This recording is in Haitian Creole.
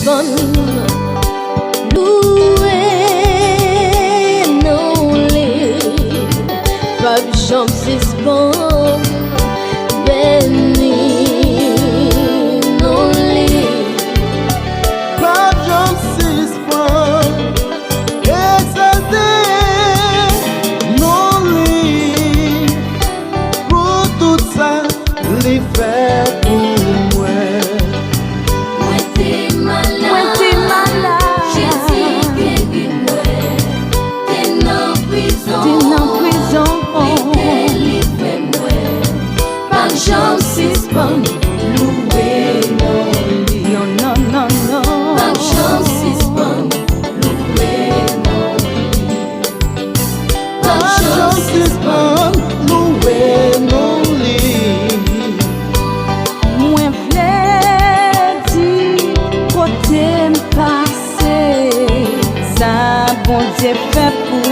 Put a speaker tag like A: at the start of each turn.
A: sispanm, louwe non li, pas janm sispanm, béni non li,
B: pas janm sispanm, exalté non li, pour tout ça li fait pour moi.
A: Janm sispanm, louwe non li.
B: Non, non, non, non.
A: Pas janm sispanm, louwe non li.
B: Pas janm sispanm, louwe non li.
C: Mwen vle di kote m'pase, sa bon Dieu fait pour